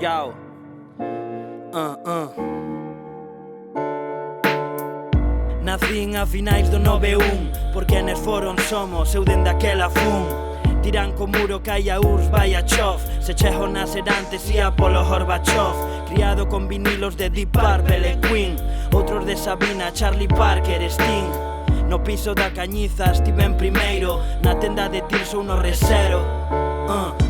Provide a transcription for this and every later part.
Yao. Nacín a finais do 91, porque enes foron somos, eu dende aquela fun. Tiran co muro que hai a URSS, vai a chof. Se chejo nacer antes ia polo Gorbachov. Criado con vinilos de Deep Purple e Queen, outros de Sabina, Charlie Parker, Sting. No piso da Cañiza estiven primeiro, na tenda de Tirso no Resero.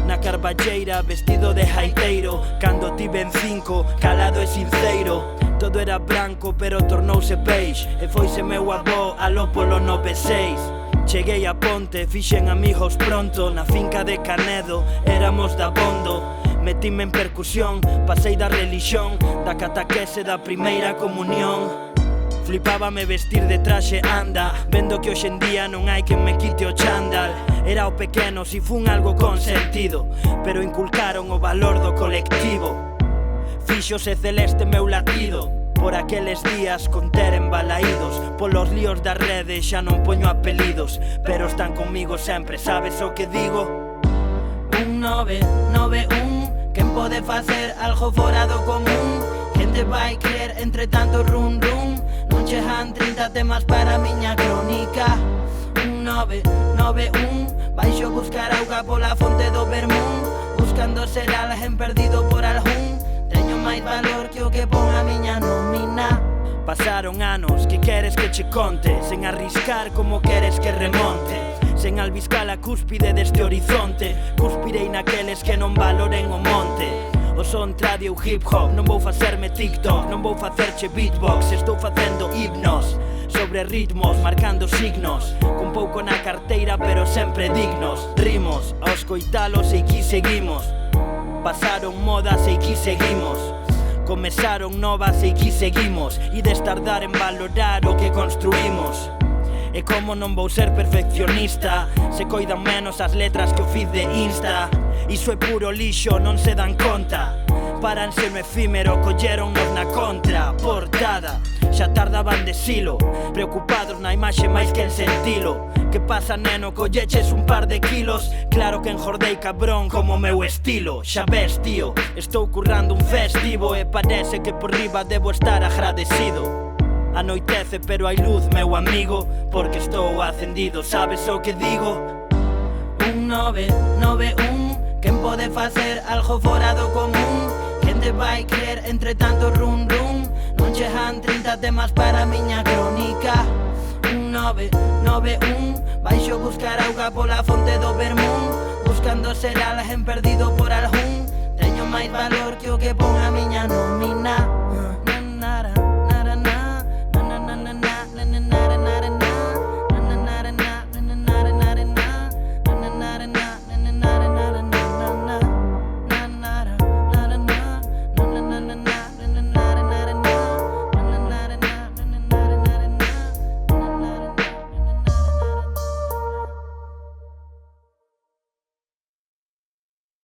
Na Carballeira vestido de jaiteiro, cando tiven 5, calado e sinceiro. Todo era branco pero tornouse peixe, e foise meu avó aló polo 96. Cheguei a Ponte, fixen amigos pronto, na finca de Canedo, éramos da Bondo. Metime en percusión, pasei da religión, da cataquese da primeira comunión. Flipábame vestir de traxe anda, vendo que hoxe en día non hai quen me quite o chándal. Era o pequeno si fun algo con sentido, pero inculcaron o valor do colectivo. Fíxose celeste meu latido, por aqueles días con ter embalaídos. Polos líos das redes xa non poño apelidos, pero están comigo sempre, sabes o que digo? 1991, quen pode facer algo fora do común? Quen te vai creer entre tanto rum rum? Non chegan 30 temas para a miña crónica. 1991, baixo buscar auga pola fonte do Vermún, buscando ser alguén perdido por algún. Teño máis valor que o que pon a miña nómina. Pasaron anos, que queres que che conte? Sen arriscar como queres que remonte, sen albiscar a cúspide deste horizonte. Cuspirei naqueles que non valoren o monte. O son trad e o hip hop, non vou facerme TikTok, non vou facerche beatbox. Estou facendo himnos sobre ritmos, marcando signos, con pouco na carteira pero sempre dignos. Rimos, aos coitalos e aquí seguimos. Pasaron modas e aquí seguimos, comezaron novas e aquí seguimos. E destardar en valorar o que construímos. E como non vou ser perfeccionista, se coidan menos as letras que o feed de Insta. Iso é puro lixo, non se dan conta. Paranse no efímero, colleronnos na contra portada. Xa tardaban de silo, preocupados na imaxe máis que en sentilo. Que pasa, neno, colleches un par de kilos? Claro que enjordei cabrón como meu estilo. Xa ves, tío, estou currando un festivo e parece que por riba debo estar agradecido. Anoitece pero hai luz, meu amigo, porque estou acendido, sabes o que digo? 1991, quen pode facer algo fora do común? Quen te vai creer entre tanto rum rum? Non chegan 30 temas para a miña crónica. 1991, baixo buscar auga pola fonte do Vermún, buscando ser alguén perdido por algún. Teño máis valor que o que pon a miña nómina.